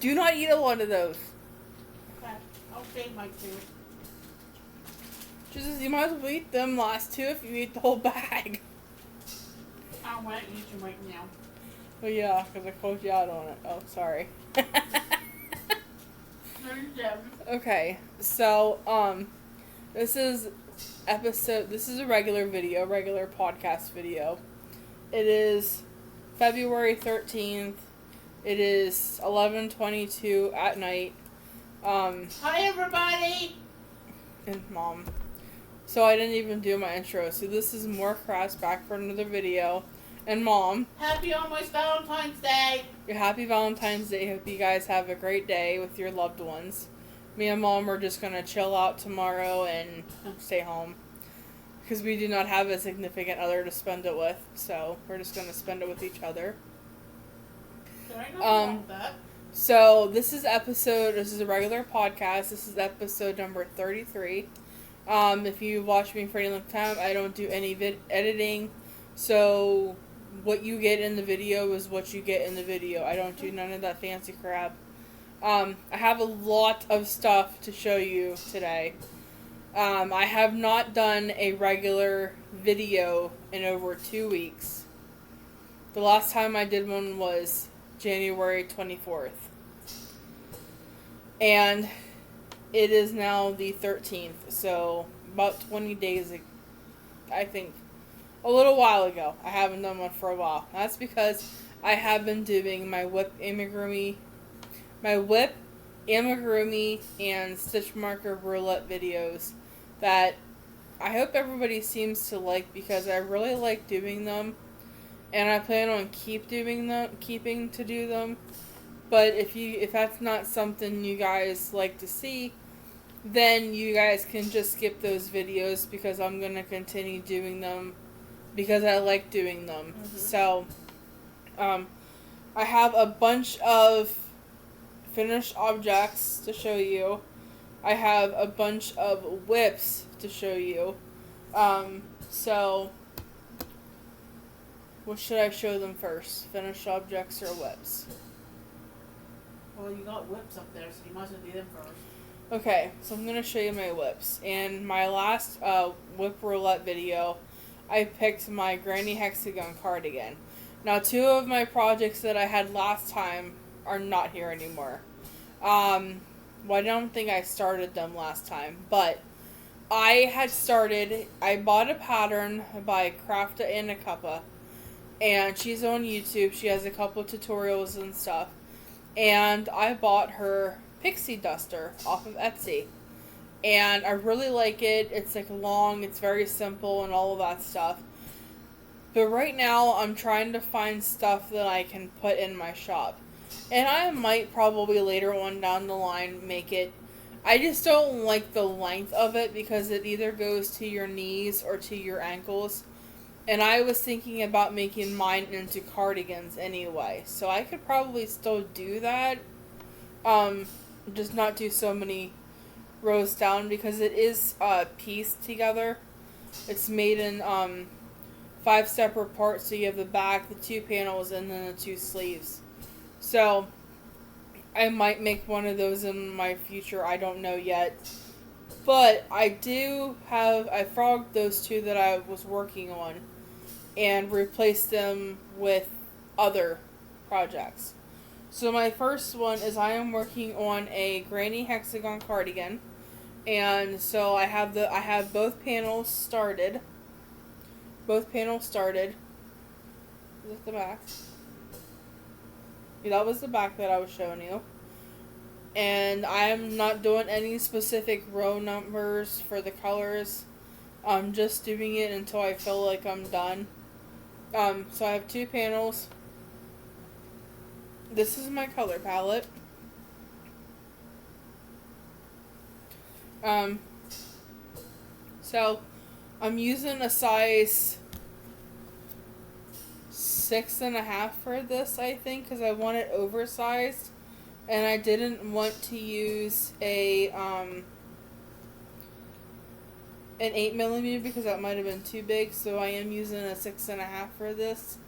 Do not eat a lot of those. Okay, I'll save my two. Just you might as well eat them last two if you eat the whole bag. I want to eat them right now. Well, yeah, because I called you out on it. Oh, sorry. Okay, so, this is a regular podcast video. It is February 13th. It is 11:22 at night. Hi, everybody! And Mom. So I didn't even do my intro. So this is more Crass back for another video. And Mom. Happy almost Valentine's Day! Your happy Valentine's Day. Hope you guys have a great day with your loved ones. Me and Mom are just going to chill out tomorrow and stay home. Because we do not have a significant other to spend it with. So we're just going to spend it with each other. There ain't nothing wrong with that. So this is a regular podcast. This is episode number 33. If you watch me for any length of time, I don't do any editing. So what you get in the video is what you get in the video. I don't do none of that fancy crap. I have a lot of stuff to show you today. I have not done a regular video in over 2 weeks. The last time I did one was January 24th. And it is now the 13th, so about 20 days, I think, a little while ago. I haven't done one for a while. That's because I have been doing my whip amigurumi, and stitch marker roulette videos that I hope everybody seems to like because I really like doing them. And I plan on keeping to do them. But if that's not something you guys like to see, then you guys can just skip those videos because I'm going to continue doing them because I like doing them. Mm-hmm. So, I have a bunch of finished objects to show you. I have a bunch of whips to show you. So, what should I show them first? Finished objects or whips? Well, you got whips up there, so you might as well do them first. Okay, so I'm going to show you my whips. In my last whip roulette video, I picked my granny hexagon cardigan. Now, 2 of my projects that I had last time are not here anymore. Well, I don't think I started them last time, but I bought a pattern by Crafta and Cuppa. And she's on YouTube. She has a couple tutorials and stuff. And I bought her pixie duster off of Etsy. And I really like it. It's like long, it's very simple and all of that stuff. But right now I'm trying to find stuff that I can put in my shop. And I might probably later on down the line make it. I just don't like the length of it because it either goes to your knees or to your ankles. And I was thinking about making mine into cardigans anyway. So I could probably still do that. Just not do so many rows down because it is pieced together. It's made in 5 separate parts. So you have the back, the 2 panels, and then the 2 sleeves. So I might make one of those in my future. I don't know yet. But I frogged those 2 that I was working on and replaced them with other projects. So my first one is I am working on a granny hexagon cardigan. And so I have both panels started. Is it the back? Yeah, that was the back that I was showing you. And I'm not doing any specific row numbers for the colors. I'm just doing it until I feel like I'm done. So I have 2 panels. This is my color palette. So I'm using a size 6.5 for this, I think, because I want it oversized. And I didn't want to use an 8mm because that might have been too big, so I am using a 6.5 for this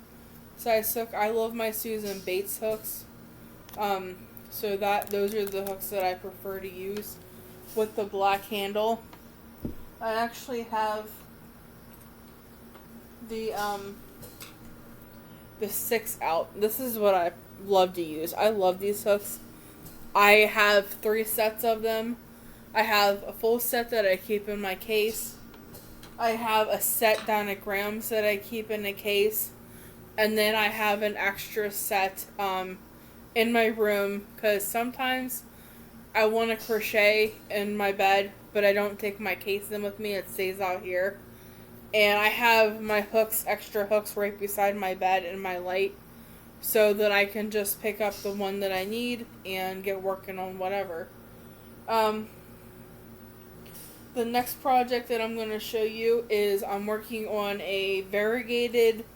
size hook. I love my Susan Bates hooks. So those are the hooks that I prefer to use with the black handle. I actually have the 6 out. This is what I love to use. I love these hooks. I have 3 sets of them. I have a full set that I keep in my case. I have a set down at Graham's that I keep in a case. And then I have an extra set in my room because sometimes I want to crochet in my bed, but I don't take my case in with me. It stays out here. And I have my extra hooks right beside my bed and my light so that I can just pick up the one that I need and get working on whatever. The next project that I'm going to show you is I'm working on a variegated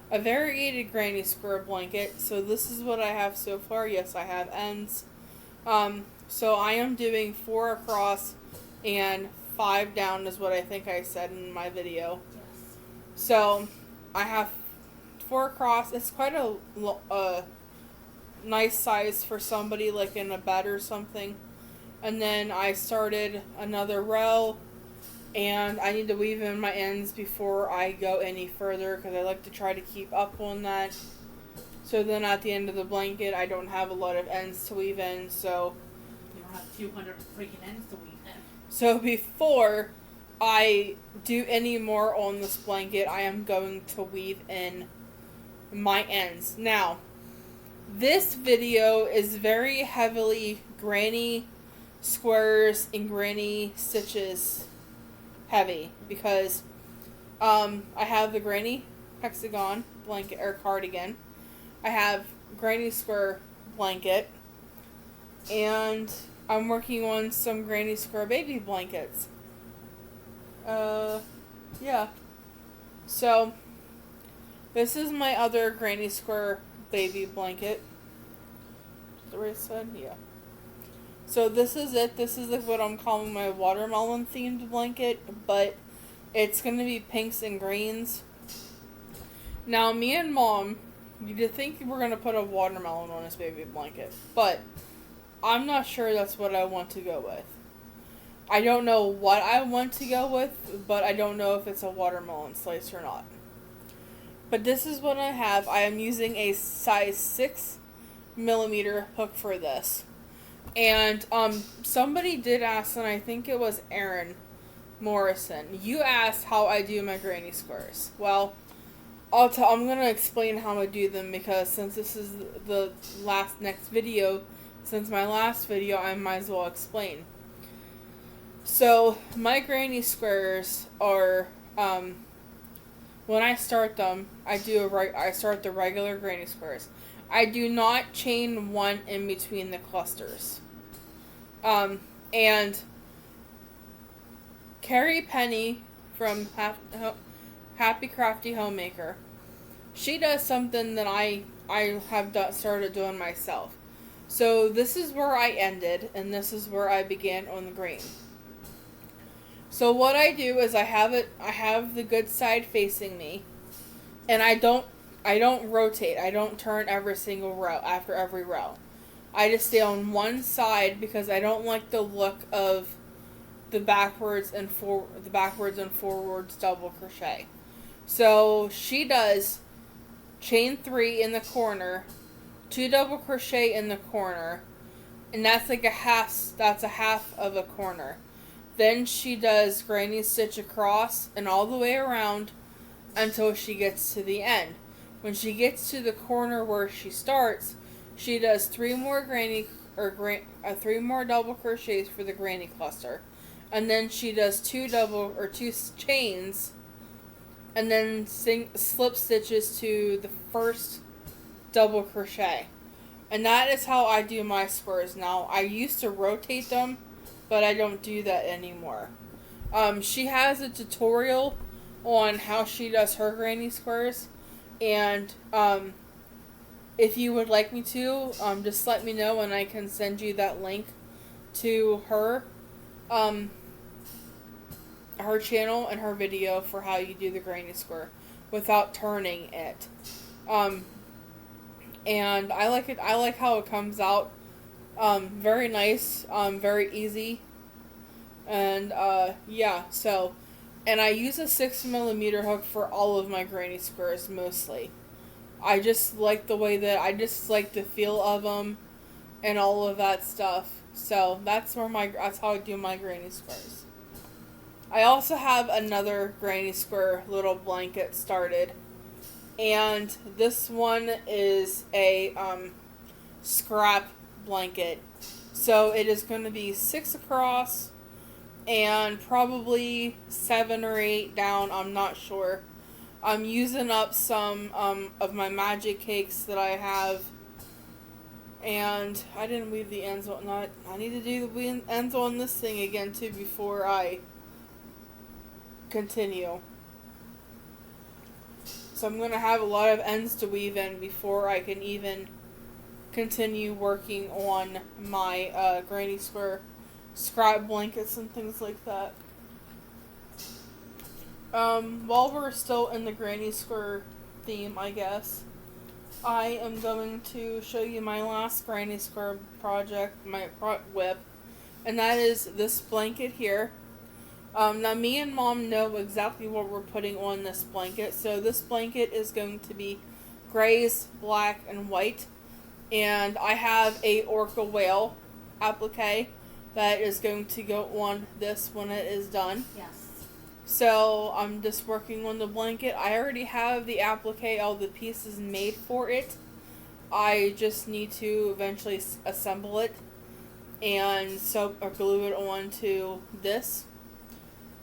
a variegated granny square blanket. So this is what I have so far. Yes, I have ends. So I am doing 4 across and 5 down is what I think I said in my video. Yes. So I have 4 across. It's quite a nice size for somebody like in a bed or something. And then I started another row, and I need to weave in my ends before I go any further because I like to try to keep up on that. So then at the end of the blanket, I don't have a lot of ends to weave in. So You don't have a few hundred freaking ends to weave in. So before I do any more on this blanket, I am going to weave in my ends. Now, this video is very heavily granny squares and granny stitches heavy because I have the granny hexagon blanket or cardigan. I have granny square blanket, and I'm working on some granny square baby blankets. Yeah. So this is my other granny square baby blanket. Is that what I said? Yeah. So this is it. This is what I'm calling my watermelon themed blanket, but it's going to be pinks and greens. Now, me and Mom, you'd think we're going to put a watermelon on this baby blanket, but I'm not sure that's what I want to go with. I don't know what I want to go with, but I don't know if it's a watermelon slice or not. But this is what I have. I am using a size 6mm hook for this. And somebody did ask, and I think it was Aaron Morrison. You asked how I do my granny squares. Well, I'm going to explain how I do them because since this is the next video, since my last video, I might as well explain. So, my granny squares are, when I start them, I start the regular granny squares. I do not chain one in between the clusters. And Carrie Penny from Happy Crafty Homemaker, she does something that I have started doing myself. So this is where I ended, and this is where I began on the green. So what I do is I have the good side facing me, and I don't rotate. I don't turn every single row after every row. I just stay on one side because I don't like the look of the backwards and forwards double crochet. So she does chain 3 in the corner, 2 double crochet in the corner, and that's like a half of a corner. Then she does granny stitch across and all the way around until she gets to the end. When she gets to the corner where she starts, she does 3 more three more double crochets for the granny cluster, and then she does 2 chains, and then slip stitches to the first double crochet. And that is how I do my squares now. I used to rotate them, but I don't do that anymore. She has a tutorial on how she does her granny squares, and if you would like me to, just let me know and I can send you that link to her channel and her video for how you do the granny square without turning it. and I like it. I like how it comes out. Very nice. Very easy. And yeah. So, and I use a 6mm hook for all of my granny squares mostly. I just like the way that I just like the feel of them, and all of that stuff. So that's how I do my granny squares. I also have another granny square little blanket started, and this one is a scrap blanket. So it is going to be 6 across and probably 7 or 8 down. I'm not sure. I'm using up some of my magic cakes that I have, and I didn't weave the ends on. I need to do the ends on this thing again too before I continue. So I'm going to have a lot of ends to weave in before I can even continue working on my granny square scrap blankets and things like that. While we're still in the granny square theme, I guess, I am going to show you my last granny square project, my whip, and that is this blanket here. Now me and Mom know exactly what we're putting on this blanket, so this blanket is going to be grays, black, and white, and I have a orca whale applique that is going to go on this when it is done. Yes. So I'm just working on the blanket. I already have the applique, all the pieces made for it. I just need to eventually assemble it and or glue it onto this.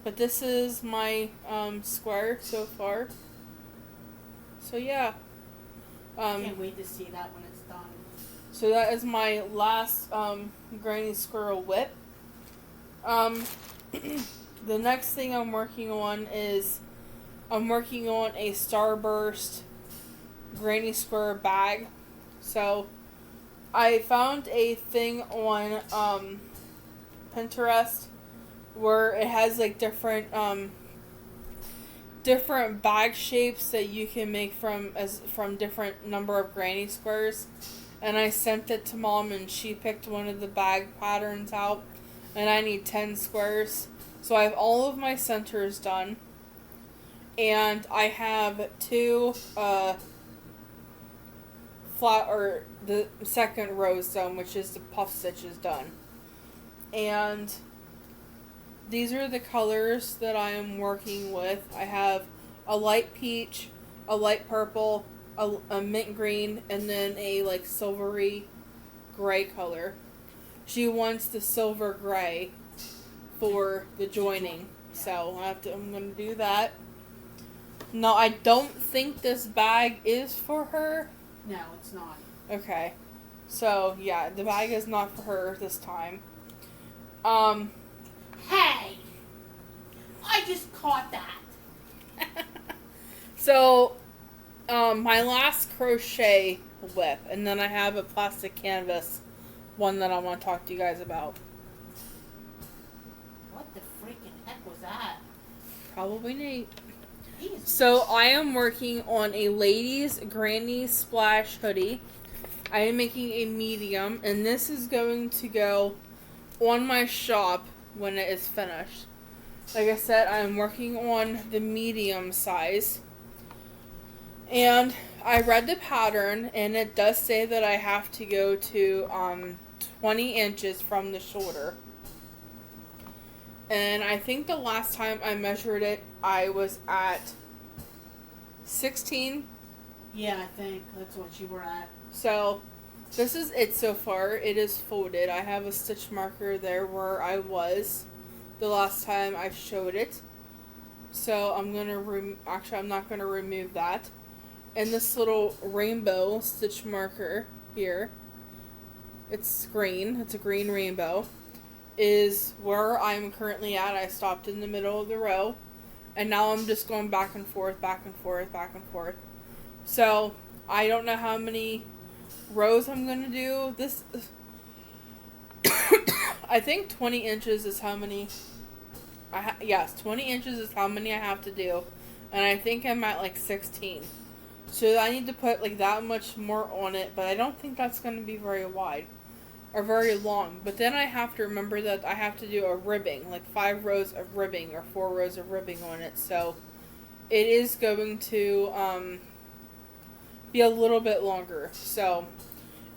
But this is my square so far. So yeah. Can't wait to see that when it's done. So that is my last granny squirrel whip. The next thing I'm working on is a Starburst granny square bag. So I found a thing on Pinterest where it has like different bag shapes that you can make from different number of granny squares. And I sent it to Mom, and she picked one of the bag patterns out, and I need 10 squares. So I have all of my centers done, and I have 2 the second rows done, which is the puff stitches done. And these are the colors that I am working with. I have a light peach, a light purple, a mint green, and then a like silvery gray color. She wants the silver gray for the joining, so I'm gonna do that. No, I don't think this bag is for her. No, it's not. Okay, so yeah, the bag is not for her this time. Hey, I just caught that. So, my last crochet whip, and then I have a plastic canvas one that I want to talk to you guys about. What the freaking heck was that? Probably neat. Jesus. So I am working on a ladies granny splash hoodie. I am making a medium, and this is going to go on my shop when it is finished. Like I said, I'm working on the medium size. And I read the pattern, and it does say that I have to go to 20 inches from the shoulder. And I think the last time I measured it, I was at 16. Yeah, I think that's what you were at. So, this is it so far. It is folded. I have a stitch marker there where I was the last time I showed it. So, I'm going to actually, I'm not going to remove that. And this little rainbow stitch marker here, it's green. It's a green rainbow. Is where I'm currently at. I stopped in the middle of the row, and now I'm just going back and forth, back and forth, back and forth. So I don't know how many rows I'm gonna do. This, I think 20 inches is how many. Yes, 20 inches is how many I have to do, and I think I'm at like 16. So I need to put like that much more on it, but I don't think that's going to be very wide or very long. But then I have to remember that I have to do a ribbing, like 5 rows of ribbing or 4 rows of ribbing on it. So it is going to be a little bit longer. So,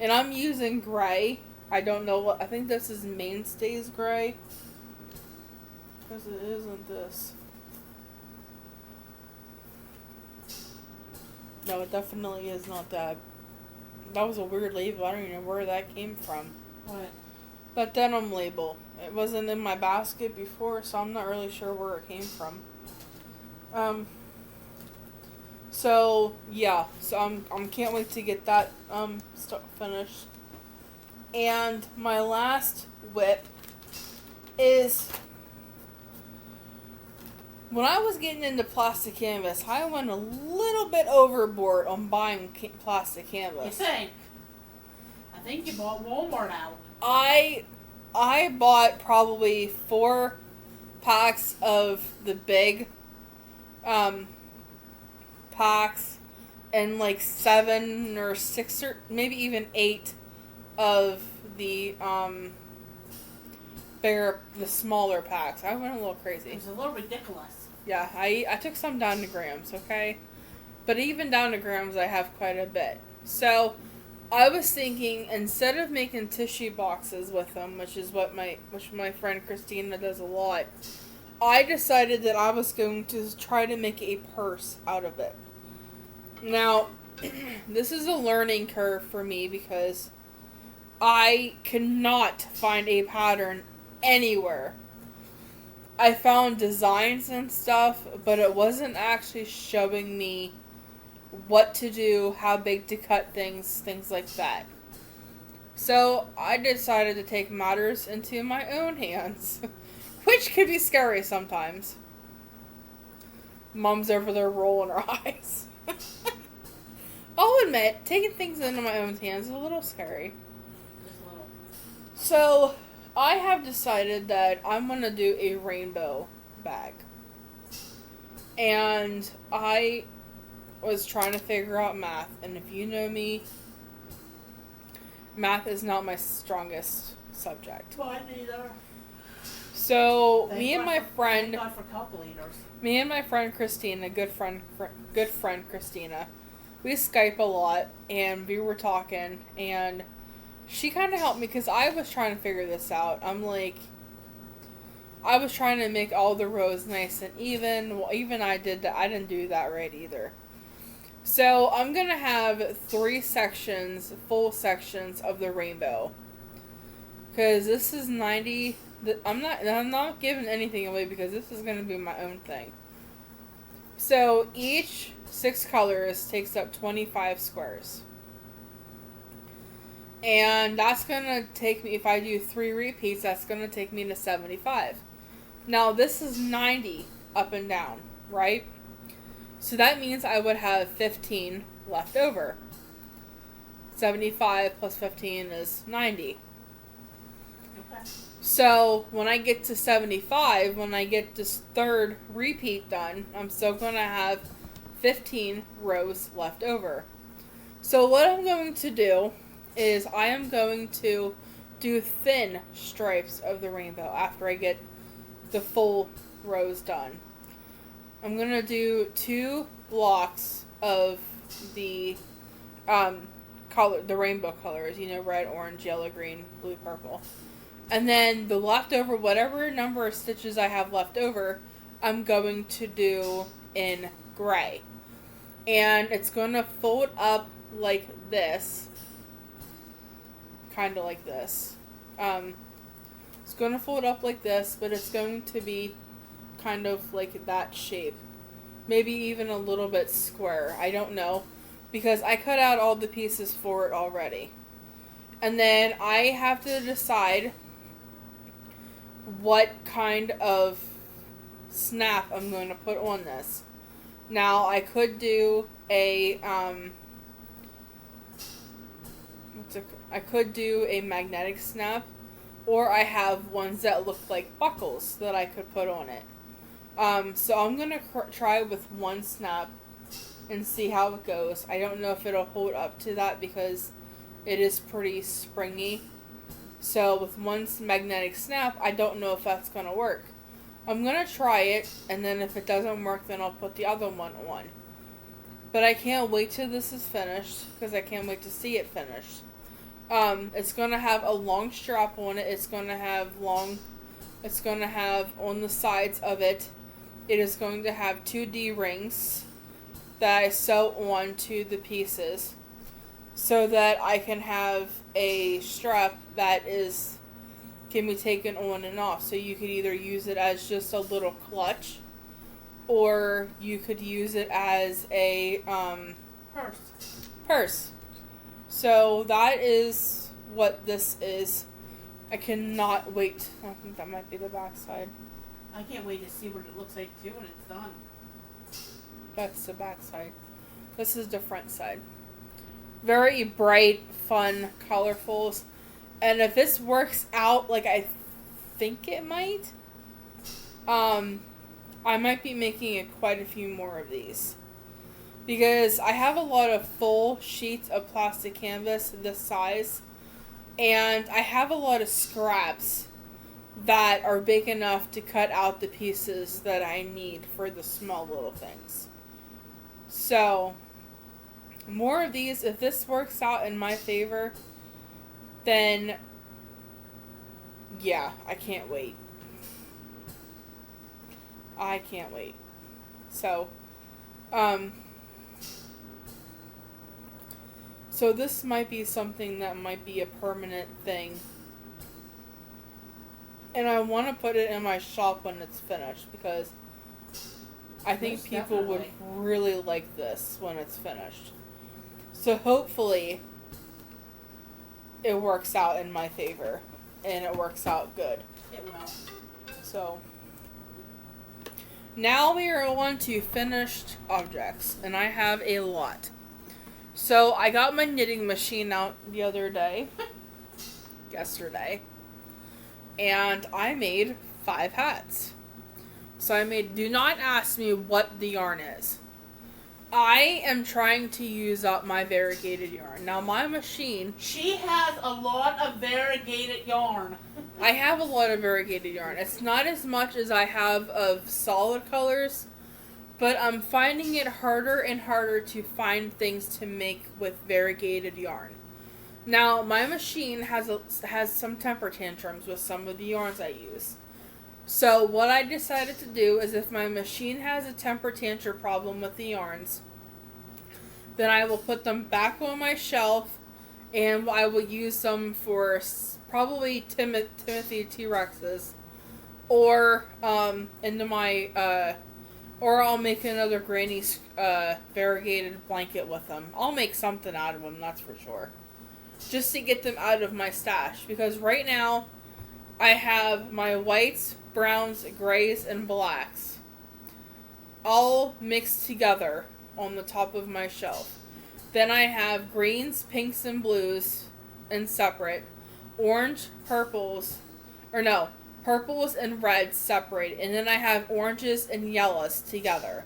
and I'm using gray. I don't know what, I think this is Mainstays gray. Because it isn't this. No, it definitely is not that. That was a weird label. I don't even know where that came from. What? That denim label. It wasn't in my basket before, so I'm not really sure where it came from. So yeah, so I'm can't wait to get that finished. And my last whip is when I was getting into plastic canvas, I went a little bit overboard on buying plastic You canvas. think? I think you bought Walmart out. I bought probably 4 packs of the big packs and like 7 or 6 or maybe even 8 of the the smaller packs. I went a little crazy. It's a little ridiculous. Yeah, I took some down to grams, okay? But even down to grams, I have quite a bit. So, I was thinking, instead of making tissue boxes with them, which my friend Christina does a lot, I decided that I was going to try to make a purse out of it. Now, this is a learning curve for me because I cannot find a pattern anywhere. I found designs and stuff, but it wasn't actually showing me what to do, how big to cut things like that. So I decided to take matters into my own hands, which could be scary sometimes. Mom's over there rolling her eyes. I'll admit, taking things into my own hands is a little scary. Just a little. So, I have decided that I'm going to do a rainbow bag. And I was trying to figure out math, and if you know me, math is not my strongest subject. Mine neither. So, Thank me and God my for- friend, Thank God for calculators. me and my friend Christina, good friend Christina, we Skype a lot, and we were talking, and she kind of helped me because I was trying to figure this out. I was trying to make all the rows nice and even. Well, even I did that. I didn't do that right either. So I'm gonna have 3 sections, full sections of the rainbow. Because this is 90. I'm not giving anything away because this is gonna be my own thing. So each 6 colors takes up 25 squares. And that's going to take me, if I do 3 repeats, that's going to take me to 75. Now, this is 90 up and down, right? So that means I would have 15 left over. 75 plus 15 is 90. Okay. So, when I get to 75, when I get this 3rd repeat done, I'm still going to have 15 rows left over. So, what I'm going to do is I am going to do thin stripes of the rainbow after I get the full rows done. I'm going to do 2 blocks of the the rainbow colors, red, orange, yellow, green, blue, purple. And then the leftover, whatever number of stitches I have left over, I'm going to do in gray. And it's going to fold up like this. Kind of like this. It's going to fold up like this, but it's going to be kind of like that shape. Maybe even a little bit square. I don't know. Because I cut out all the pieces for it already. And then I have to decide what kind of snap I'm going to put on this. Now, I could do a I could do a magnetic snap, or I have ones that look like buckles that I could put on it. So I'm going to try with one snap and see how it goes. I don't know if it'll hold up to that because it is pretty springy. So with one magnetic snap, I don't know if that's going to work. I'm going to try it, and then if it doesn't work, then I'll put the other one on. But I can't wait till this is finished, because I can't wait to see it finished. It's going to have a long strap on it. It's going to have on the sides of it, it is going to have 2 D-rings that I sew on to the pieces, so that I can have a strap that can be taken on and off. So you could either use it as just a little clutch, or you could use it as a purse. So that is what this is. I cannot wait. I think that might be the back side. I can't wait to see what it looks like too when it's done. That's the back side. This is the front side. Very bright, fun, colorfuls. And if this works out like I think it might, I might be making quite a few more of these. Because I have a lot of full sheets of plastic canvas this size. And I have a lot of scraps that are big enough to cut out the pieces that I need for the small little things. So, more of these. If this works out in my favor, then yeah, I can't wait. I can't wait. So, so this might be something that might be a permanent thing. And I want to put it in my shop when it's finished, because I think people would really like this when it's finished. So hopefully it works out in my favor and it works out good. It will. So now we are on to finished objects, and I have a lot. So I got my knitting machine out the other day, yesterday, and I made 5 hats. So I made, do not ask me what the yarn is. I am trying to use up my variegated yarn. Now my machine... She has a lot of variegated yarn. I have a lot of variegated yarn. It's not as much as I have of solid colors, but I'm finding it harder and harder to find things to make with variegated yarn. Now, my machine has some temper tantrums with some of the yarns I use. So, what I decided to do is, if my machine has a temper tantrum problem with the yarns, then I will put them back on my shelf, and I will use them for probably Timothy T-Rexes, or into my or I'll make another Granny's variegated blanket with them. I'll make something out of them, that's for sure. Just to get them out of my stash. Because right now, I have my whites, browns, grays, and blacks all mixed together on the top of my shelf. Then I have greens, pinks, and blues and separate. Orange, purples and reds separate. And then I have oranges and yellows together.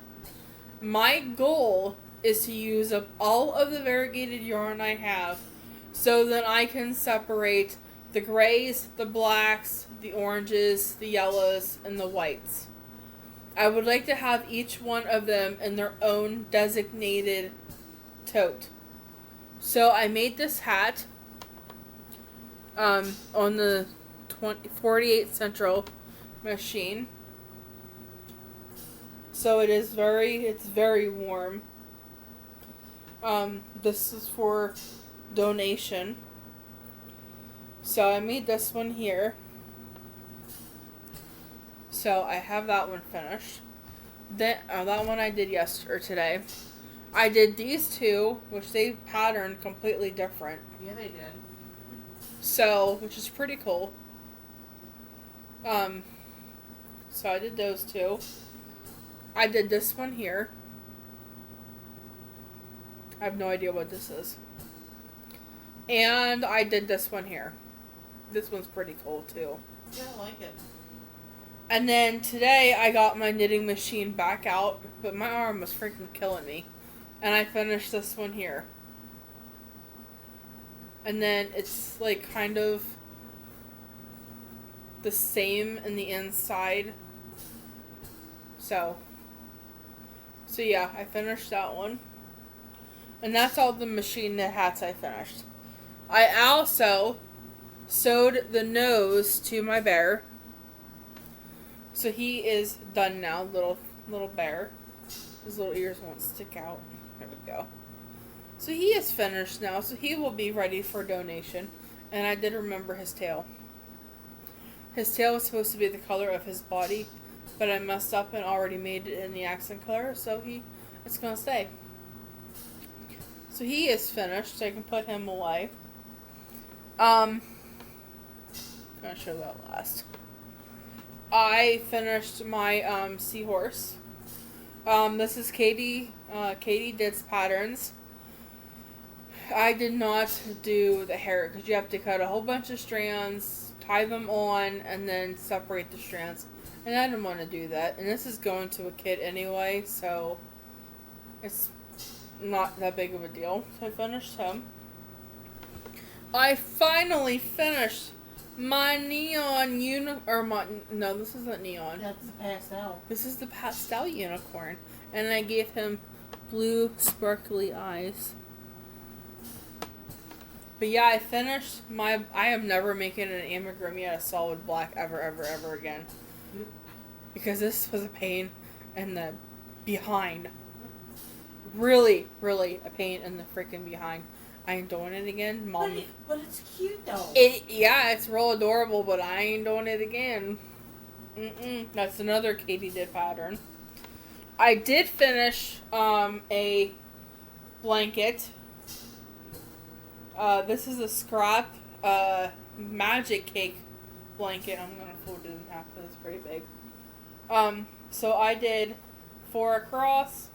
My goal is to use up all of the variegated yarn I have, so that I can separate the grays, the blacks, the oranges, the yellows, and the whites. I would like to have each one of them in their own designated tote. So I made this hat on the 48 Central machine. So it's very warm. This is for donation. So I made this one here. So I have that one finished. Then that one I did today. I did these two, which they patterned completely different. Yeah, they did. So, which is pretty cool. So I did those two. I did this one here. I have no idea what this is. And I did this one here. This one's pretty cool too. Yeah, I like it. And then today I got my knitting machine back out, but my arm was freaking killing me. And I finished this one here. And then it's like kind of the same in the inside. So yeah, I finished that one. And that's all the machine knit hats I finished. I also sewed the nose to my bear. So he is done now, little bear. His little ears won't stick out. There we go. So he is finished now, so he will be ready for donation. And I did remember his tail. His tail was supposed to be the color of his body, but I messed up and already made it in the accent color, so it's gonna stay. So he is finished, so I can put him away. I'm gonna show that last. I finished my seahorse. This is Katie Did's patterns. I did not do the hair because you have to cut a whole bunch of strands, tie them on, and then separate the strands. And I didn't want to do that. And this is going to a kid anyway, so it's not that big of a deal. So I finished him. I finally finished my neon no, this isn't neon. That's the pastel. This is the pastel unicorn. And I gave him blue sparkly eyes. But yeah, I finished I am never making an amigurumi out of solid black ever again. Because this was a pain in the behind. Really, really a pain in the freaking behind. I ain't doing it again. Mom. But it's cute though. It's real adorable, but I ain't doing it again. That's another Katie Did pattern. I did finish a blanket. This is a scrap magic cake blanket. I'm gonna fold it in half because it's pretty big. So I did 4 across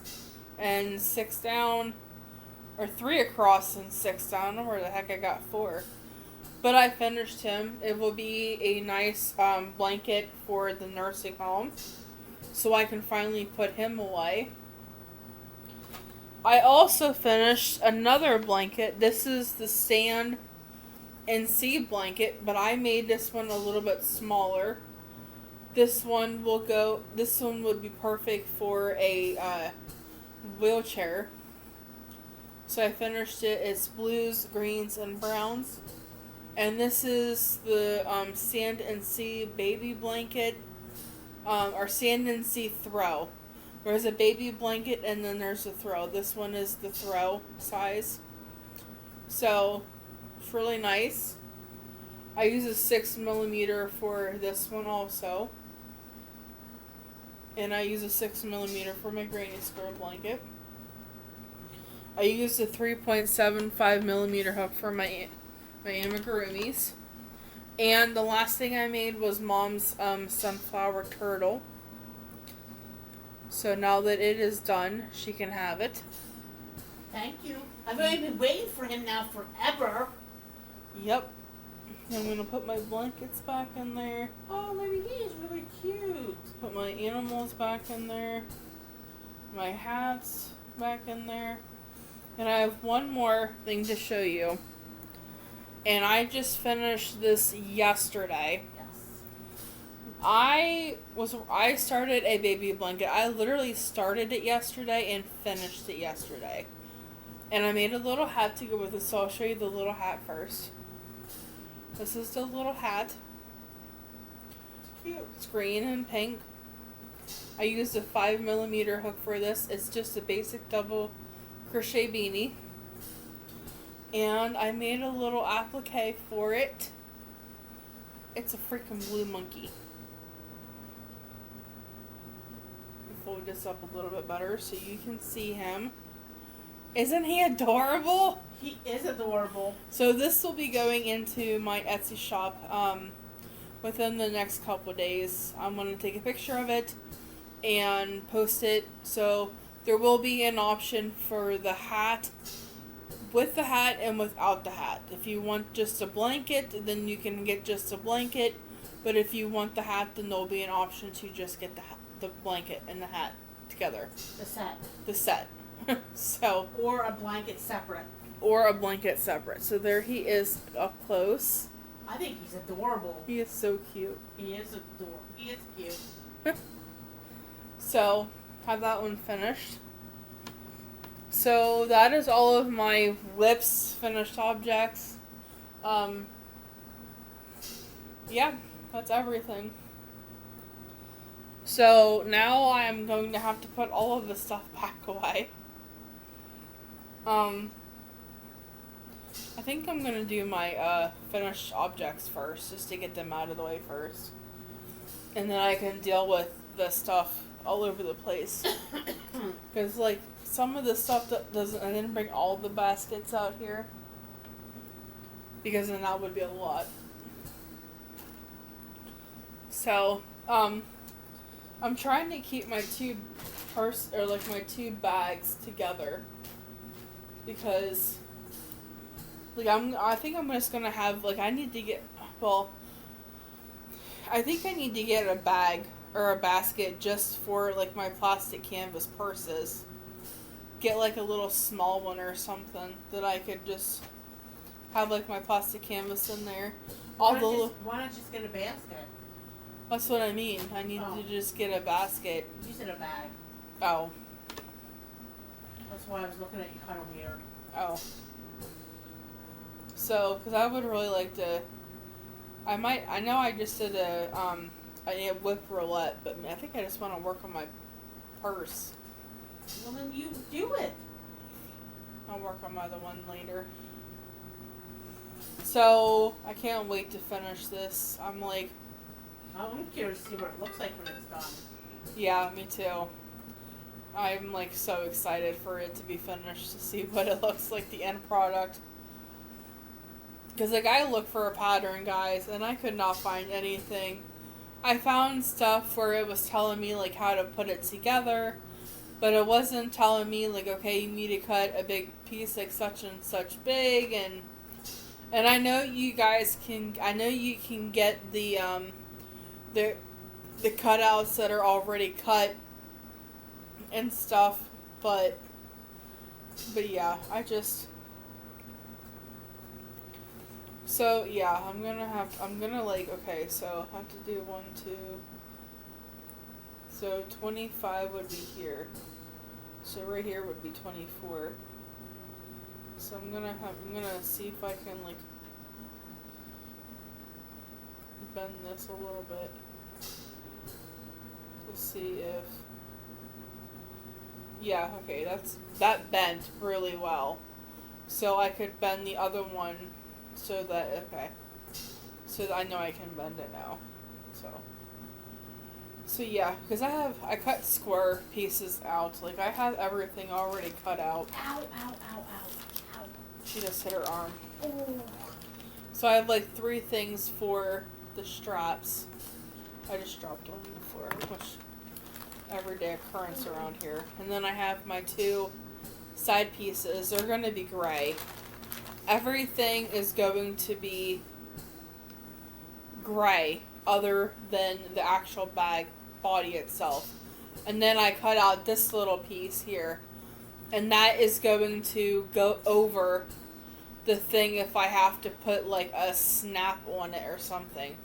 and 6 down, or 3 across and 6 down. I don't know where the heck I got 4. But I finished him. It will be a nice blanket for the nursing home, so I can finally put him away. I also finished another blanket. This is the sand and sea blanket, but I made this one a little bit smaller. This one would be perfect for a wheelchair. So I finished it. It's blues, greens, and browns. And this is the sand and sea baby blanket, or sand and sea throw. There's a baby blanket and then there's a throw. This one is the throw size. So, it's really nice. I use a 6mm for this one also. And I use a 6mm for my granny square blanket. I used a 3.75mm hook for my amigurumis. And the last thing I made was Mom's sunflower turtle. So now that it is done, she can have it. Thank you. I've only been waiting for him now forever. Yep. I'm going to put my blankets back in there. Oh, Lady, he is really cute. Put my animals back in there. My hats back in there. And I have one more thing to show you. And I just finished this yesterday. I started a baby blanket. I literally started it yesterday and finished it yesterday. And I made a little hat to go with it, so I'll show you the little hat first. This is the little hat. It's cute. It's green and pink. I used a 5mm hook for this. It's just a basic double crochet beanie. And I made a little applique for it. It's a freaking blue monkey. Fold this up a little bit better so you can see him. Isn't he adorable? He is adorable. So this will be going into my Etsy shop within the next couple of days. I'm going to take a picture of it and post it. So there will be an option for the hat, with the hat and without the hat. If you want just a blanket, then you can get just a blanket. But if you want the hat, then there'll be an option to just get the blanket and the hat together. The set. The set. So. Or a blanket separate. So there he is up close. I think he's adorable. He is so cute. He is adorable. He is cute. So, have that one finished. So that is all of my whips finished objects. Yeah, that's everything. So now I am going to have to put all of the stuff back away. I think I'm gonna do my finished objects first, just to get them out of the way first, and then I can deal with the stuff all over the place. Because like some of the stuff that doesn't, I didn't bring all the baskets out here, because then that would be a lot. So I'm trying to keep my two my two bags together, because like I think I'm just gonna have like I think I need to get a bag or a basket just for like my plastic canvas purses. Get like a little small one or something that I could just have like my plastic canvas in there. Why not just get a basket? That's what I mean. I need to just get a basket. You said a bag. Oh. That's why I was looking at you kind of weird. Oh. So, because I would really like to, I know I just did a whip roulette, but I think I just want to work on my purse. Well, then you do it. I'll work on my other one later. So, I can't wait to finish this. I'm curious to see what it looks like when it's done. Yeah, me too. I'm like so excited for it to be finished to see what it looks like, the end product. Because like I looked for a pattern, guys, and I could not find anything. I found stuff where it was telling me like how to put it together, but it wasn't telling me like, okay, you need to cut a big piece like such and such big, and I know you guys can. I know you can get the cutouts that are already cut and stuff, but yeah, so yeah, I'm gonna like, okay, so I have to do 1, 2, so 25 would be here, so right here would be 24, so I'm gonna see if I can like bend this a little bit to see if, yeah, okay, that bent really well, so I could bend the other one so that, okay, so that I know I can bend it now, so yeah, because I cut square pieces out, like I have everything already cut out. Ow, ow, ow, ow, ow. She just hit her arm. Oh. So I have like 3 things for the straps. I just dropped one on the floor, which everyday occurrence around here. And then I have my 2 side pieces. They're going to be gray. Everything is going to be gray other than the actual bag body itself. And then I cut out this little piece here, and that is going to go over the thing if I have to put like a snap on it or something.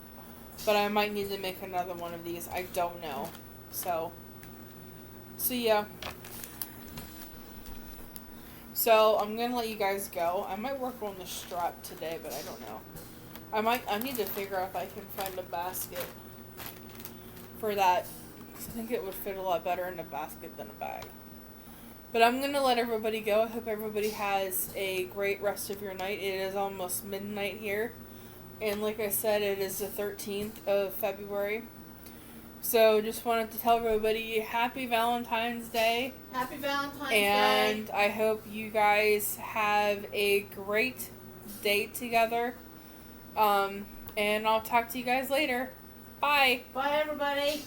But I might need to make another one of these. I don't know. So yeah. So I'm gonna let you guys go. I might work on the strap today, but I don't know. I need to figure out if I can find a basket for that, because I think it would fit a lot better in a basket than a bag. But I'm gonna let everybody go. I hope everybody has a great rest of your night. It is almost midnight here, and like I said, it is the 13th of February. So just wanted to tell everybody Happy Valentine's Day. Happy Valentine's Day. And I hope you guys have a great day together. And I'll talk to you guys later. Bye. Bye, everybody.